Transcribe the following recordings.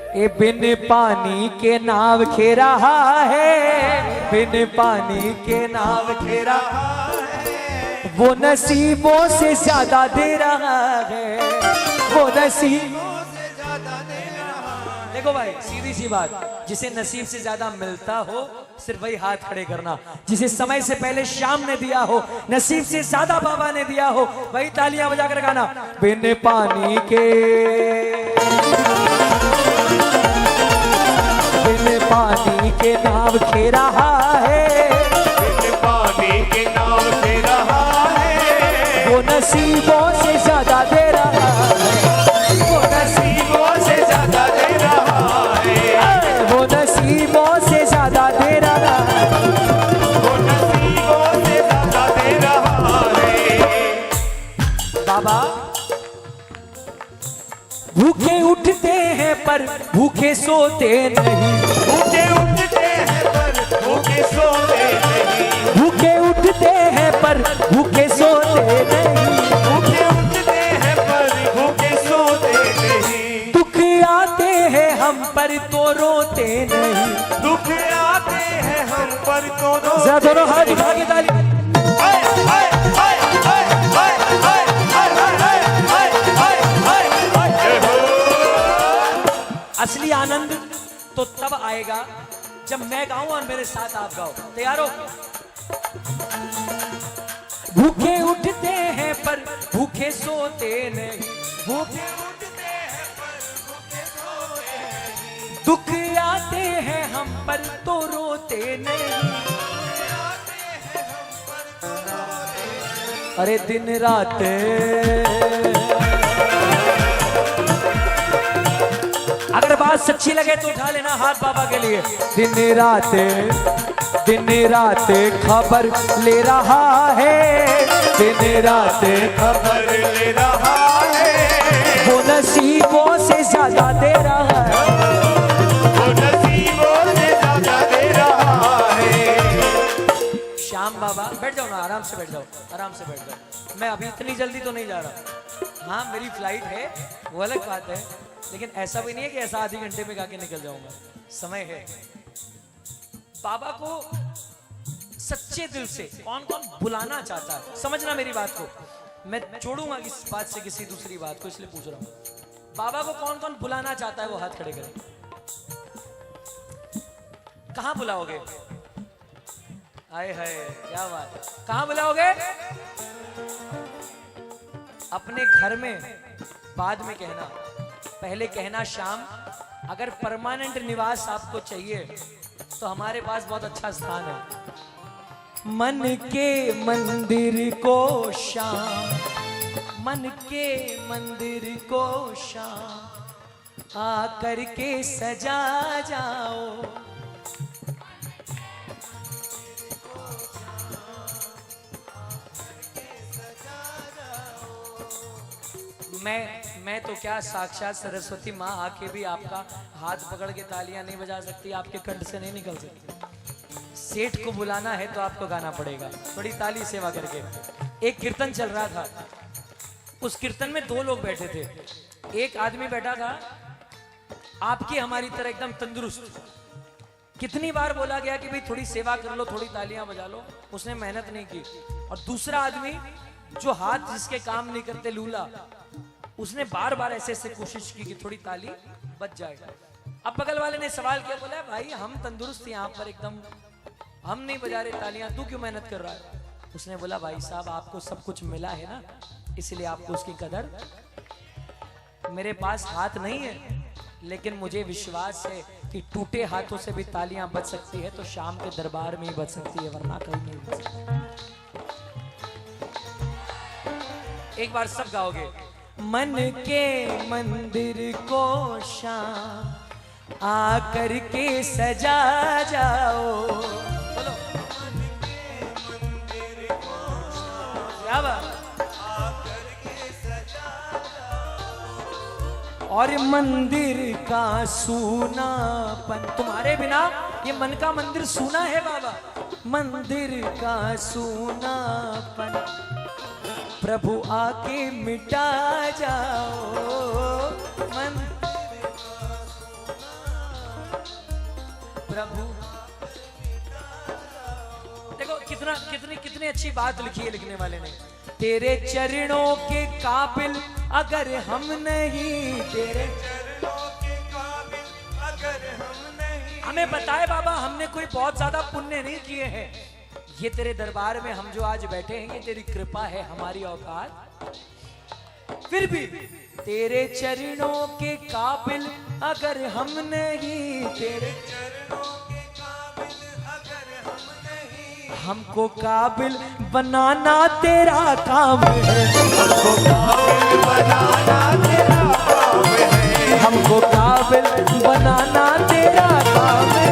ये बिन पानी के नाव खे रहा है, बिन पानी के नाव खे रहा है, वो नसीबों से ज्यादा दे रहा है, वो नसीबों से ज्यादा दे रहा है। देखो भाई सीधी सी बात, जिसे नसीब से ज्यादा मिलता हो सिर्फ वही हाथ खड़े करना, जिसे समय से पहले शाम ने दिया हो, नसीब से ज्यादा बाबा ने दिया हो, वही तालियां बजाकर गाना। बिन पानी के, बिन पानी के नाव खे रहा है, बिन पानी के नाव खे रहा है, वो नसीबों से ज्यादा दे रहा है, वो नसीबों से ज्यादा दे रहा है, वो नसीबों से ज्यादा दे रहा है, वो नसीबों से ज्यादा दे रहा है। बाबा भूखे उठते हैं पर भूखे सोते नहीं, भूखे उठते हैं पर भूखे सोते नहीं, भूखे उठते हैं पर भूखे सोते नहीं, भूखे उठते हैं पर भूखे सोते नहीं, दुख आते हैं हम पर तो रोते नहीं। दुख आते हैं हम पर तो रोते जरा दोनों हाथ उठा के ताली। हाय हाय हाय हाय हाय हाय हाय हाय हाय हाय हाय। असली आनंद तो तब आएगा जब मैं गाऊं और मेरे साथ आप गाओ। तैयार हो? भूखे उठते हैं पर भूखे सोते नहीं, भूखे उठते हैं पर भूखे सोते नहीं, दुख आते हैं हम पर तो रोते नहीं, अरे दिन रात अगर बात सच्ची लगे तो उठा लेना हाथ बाबा के लिए। दिन रात खबर ले रहा है, दिन रात खबर ले रहा है, वो नसीबों से ज्यादा दे रहा है, वो नसीबों से ज्यादा दे रहा है। श्याम बाबा बैठ जाओ ना, आराम से बैठ जाओ, आराम से बैठ जाओ। मैं अभी इतनी जल्दी तो नहीं जा रहा, हाँ मेरी फ्लाइट है वो अलग बात है, लेकिन ऐसा भी नहीं है कि ऐसा आधे घंटे में गा के निकल जाऊंगा, समय है। बाबा को सच्चे दिल से कौन कौन बुलाना चाहता है, समझना मेरी बात को। मैं जोड़ूंगा इस बात से किसी दूसरी बात को, इसलिए पूछ रहा हूं। बाबा को कौन कौन बुलाना चाहता है वो हाथ खड़े करें। कहां बुलाओगे? आए हाय क्या बात, कहां बुलाओगे? अपने घर में बाद में कहना, पहले कहना श्याम अगर परमानेंट निवास आपको चाहिए तो हमारे पास बहुत अच्छा स्थान है। मन के मंदिर को श्याम, मन के मंदिर को श्याम आकर के सजा जाओ, मैं तो क्या साक्षात सरस्वती माँ आके भी आपका हाथ पकड़ के तालियां नहीं बजा सकती, आपके कंठ से नहीं निकल सकती। सेठ को बुलाना है तो आपको गाना पड़ेगा, थोड़ी ताली सेवा करके। एक कीर्तन चल रहा था, उस कीर्तन में दो लोग बैठे थे। एक आदमी बैठा था आपकी हमारी तरह एकदम तंदुरुस्त, कितनी बार बोला गया कि भाई थोड़ी सेवा कर लो, थोड़ी तालियां बजा लो, उसने मेहनत नहीं की। और दूसरा आदमी जो हाथ जिसके काम नहीं करते, लूला, उसने बार बार ऐसे ऐसे कोशिश की कि थोड़ी ताली बच जाए। अब बगल वाले ने सवाल किया, बोला भाई हम तंदुरुस्त यहाँ पर एकदम, हम नहीं बजा रहे तालियां, तू क्यों मेहनत कर रहा है? उसने बोला भाई साहब आपको सब कुछ मिला है ना, इसलिए आपको उसकी कदर। मेरे पास हाथ नहीं है लेकिन मुझे विश्वास है कि टूटे हाथों से भी तालियां बच सकती है, तो शाम के दरबार में ही बच सकती है, वरना कहीं नहीं बच सकती। एक बार सब गाओगे। मन के मंदिर को शाम आकर के सजा जाओ, बोलो क्या बात। और मंदिर का सूनापन, तुम्हारे बिना ये मन का मंदिर सूना है बाबा। मंदिर का सूनापन प्रभु आके मिटा जाओ, मंदिर का सूनापन प्रभु। देखो कितना कितनी कितनी अच्छी बात लिखी है लिखने वाले ने। तेरे चरणों के काबिल अगर हम नहीं, तेरे चरणों के काबिल अगर हम नहीं, हमें बताए बाबा हमने कोई बहुत ज्यादा पुण्य नहीं किए हैं। ये तेरे दरबार में हम जो आज बैठे हैं ये तेरी कृपा है, हमारी औकात फिर भी तेरे चरणों के काबिल अगर हम नहीं, तेरे चरणों के काबिल अगर हम नहीं, हमको काबिल बनाना तेरा काम है, हमको काबिल बनाना तेरा काम है, हमको काबिल बनाना तेरा काम है,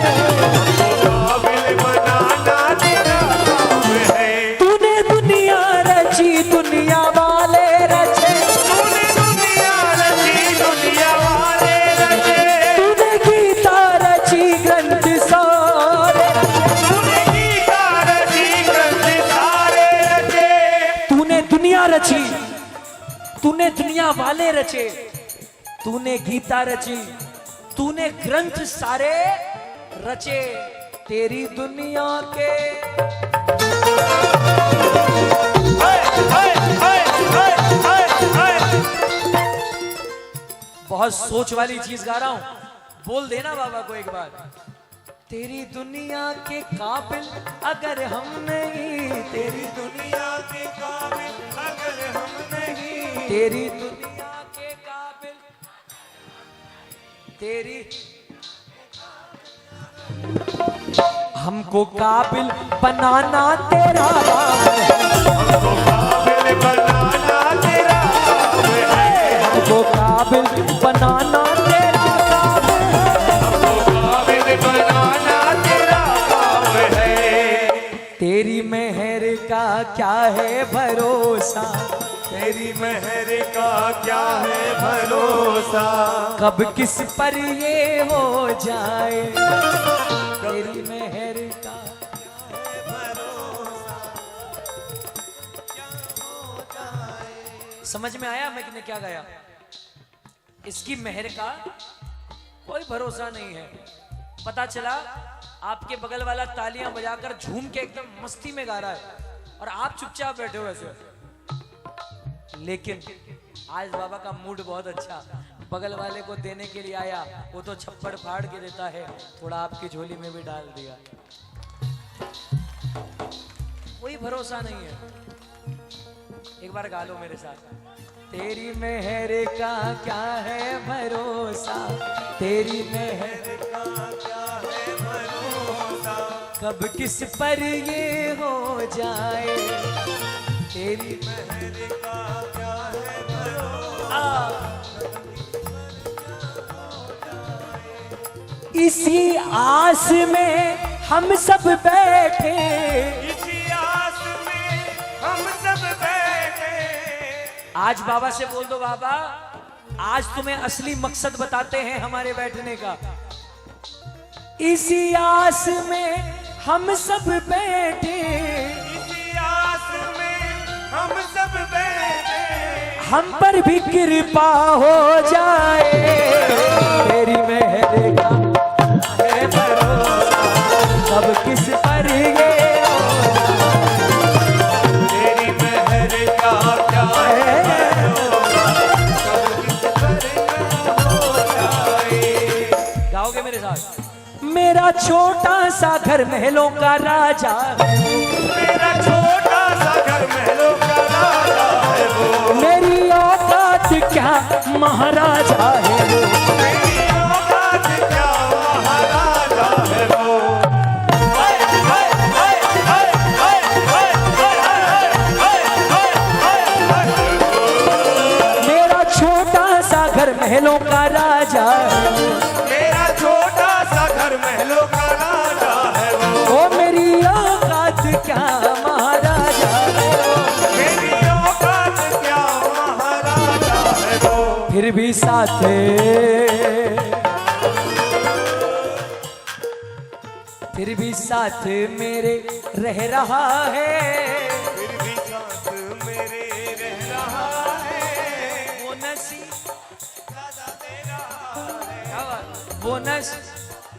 काबिल बनाना तेरा काम है। तूने दुनिया रची दुनिया वाले रचे, तूने दुनिया रची दुनिया वाले रचे, तूने गीता रची ग्रंथ सारे, तूने गीता रची ग्रंथ सारे रचे, तूने दुनिया रची, तूने दुनिया वाले रचे, तूने गीता रची, तूने ग्रंथ सारे रचे, तेरी दुनिया के हाय हाय हाय हाय हाय हाय। बहुत सोच वाली चीज गा रहा हूं, बोल देना बाबा को एक बार। तेरी दुनिया के काबिल अगर हम नहीं, तेरी दुनिया के काबिल अगर हम नहीं, तेरी दुनिया के काबिल, तेरी हमको काबिल बनाना तेरा काम है, हमको काबिल बनाना तेरा काम है, हमको काबिल बनाना तेरा काम है, हमको काबिल बनाना तेरा काम है। तेरी मेहर का क्या है भरोसा, तेरी मेहर का क्या है भरोसा, कब किस पर ये हो जाए, तेरी मेहर का समझ में आया मैंने क्या गाया? इसकी मेहर का कोई भरोसा नहीं है। पता चला आपके बगल वाला तालियां बजाकर झूम के एकदम मस्ती में गा रहा है और आप चुपचाप बैठे हो ऐसे। लेकिन आज बाबा का मूड बहुत अच्छा, बगल वाले को देने के लिए आया, वो तो छप्पड़ फाड़ के देता है, थोड़ा आपकी झोली में भी डाल दिया। कोई भरोसा नहीं है। एक बार गा लो मेरे साथ। तेरी मेहर का क्या है भरोसा, तेरी मेहर का क्या है भरोसा, कब किस पर ये हो जाए, तेरी मेहर का क्या है भरोसा, इसी आस में हम सब बैठे, इसी आस में हम सब बैठे। आज बाबा से बोल दो बाबा आज तुम्हें असली मकसद बताते हैं हमारे बैठने का। इसी आस में हम सब बैठे, इसी आस में हम सब बैठे, हम पर भी कृपा हो जाए, तेरी मेहर का है भरोसा, कब किस पर ये हो जाए, तेरी मेहर का क्या है भरोसा, कब किस पर क्या हो जाए। गाओगे मेरे साथ? मेरा छोटा सा घर महलों का राजा, मेरा छोटा सा घर महलों का राजा है वो, मेरी औकात क्या महाराजा है वो, मेरी औकात क्या महाराजा है वो। हाय हाय हाय हाय हाय हाय हाय हाय हाय हाय। मेरा छोटा सा घर महलों का राजा है, मेरा छोटा सा घर महलों का राजा है वो, ओ मेरी औकात क्या महाराजा है वो, मेरी औकात क्या महाराजा है वो। फिर भी साथ फिर भी साथ मेरे रह रहा है, फिर भी साथ मेरे रह रहा है, वो नसी दादा तेरा है, वो नस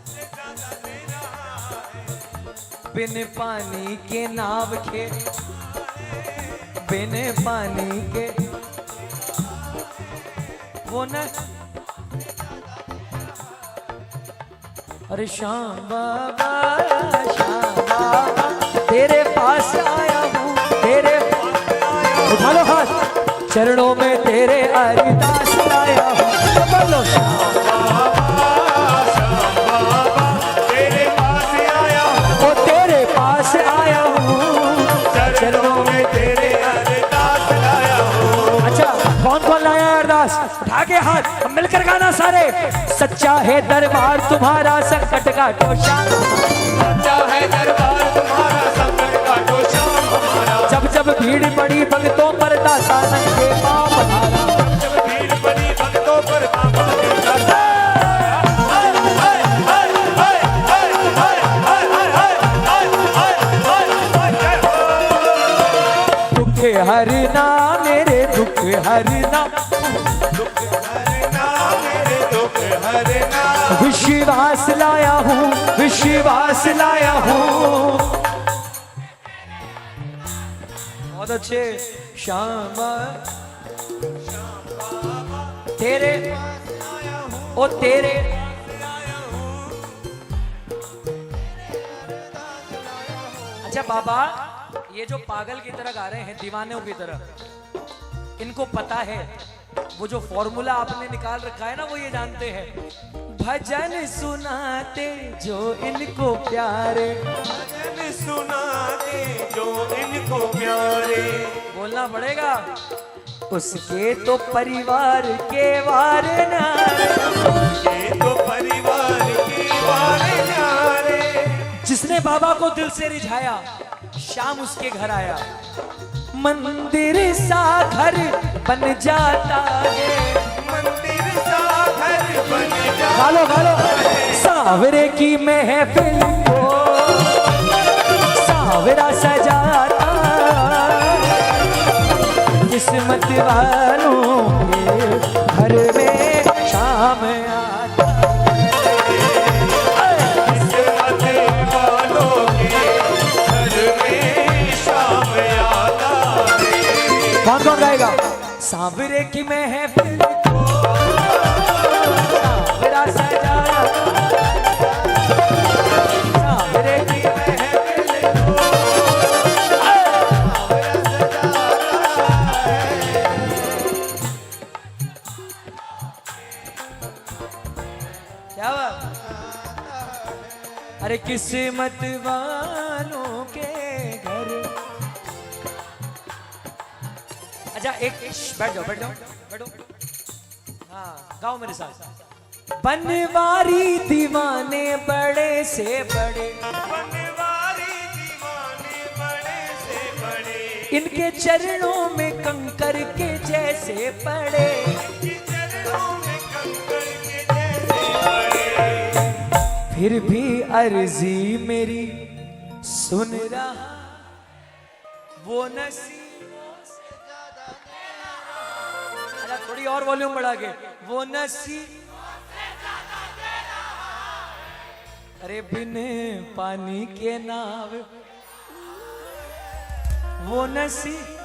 दादा तेरा बिन पानी के नाव के, बिन पानी के वो न। अरे श्याम बाबा, श्याम बाबा तेरे पास आया हूँ, तेरे उठा लो हाथ, चरणों में तेरे अरदास लाया हूँ। बोलो श्याम तेरे पास आया हूँ, ओ तेरे पास आया हूँ, चरणों में तेरे अरदास लाया हूँ। अच्छा कौन कौन लाया अरदास? उठा के हाथ, हम मिलकर गाना सारे। सच्चा है दरबार तुम्हारा संकट का टोशा, सच्चा है दरबार तुम्हारा संकट का टोशा हमारा। जब जब भीड़ पड़ी भक्तों पर दाता नंगे पाँव पधारा, जब भीड़ बनी भक्तों पर बाबा के दाता। दुख हरना मेरे दुख हरना, दुख हरना मेरे दुख हरना। विश्वास लाया हूँ, विश्वास लाया हूँ। बहुत अच्छे। श्याम तेरे ओ तेरे, अच्छा बाबा ये जो पागल की तरह गा रहे हैं, दीवानों की तरह, इनको पता है वो जो फॉर्मूला आपने निकाल रखा है ना, वो ये जानते हैं। भजन सुनाते जो इनको प्यारे, भजन सुनाते जो इनको प्यारे। बोलना पड़ेगा। उसके तो परिवार के वार नारे, ये तो परिवार की वारे न्यारे। जिसने बाबा को दिल से रिझाया, शाम उसके घर आया। मंदिर सा घर बन जाता है, मंदिर सा घर बन जाता गालो गालो। सावरे की महफिल को सावरा सजाता, किस्मत वालों के घर में शाम आता। किस्मत वालों के घर में शाम आता है। कौन कौन गाएगा? सावरे की महफिल को सावरा सजाता, सावरे की महफिल को क्या बात? अरे किस्मत वालों के घर। अच्छा एक बैठ जाओ बैठ जाओ बैठो। हाँ गाओ मेरे साथ। बनवारी दीवाने बड़े से बड़े, बनवारी दीवाने बड़े से बड़े। इनके चरणों में कंकर के जैसे पड़े। चरणों में कंकड़ के जैसे पड़े। फिर भी अर्जी मेरी सुन रहा, वो नसीबों से ज्यादा मेरा। अरे थोड़ी और वॉल्यूम बढ़ा के, वो नसीब। अरे बिन पानी के नाव, वो नसीब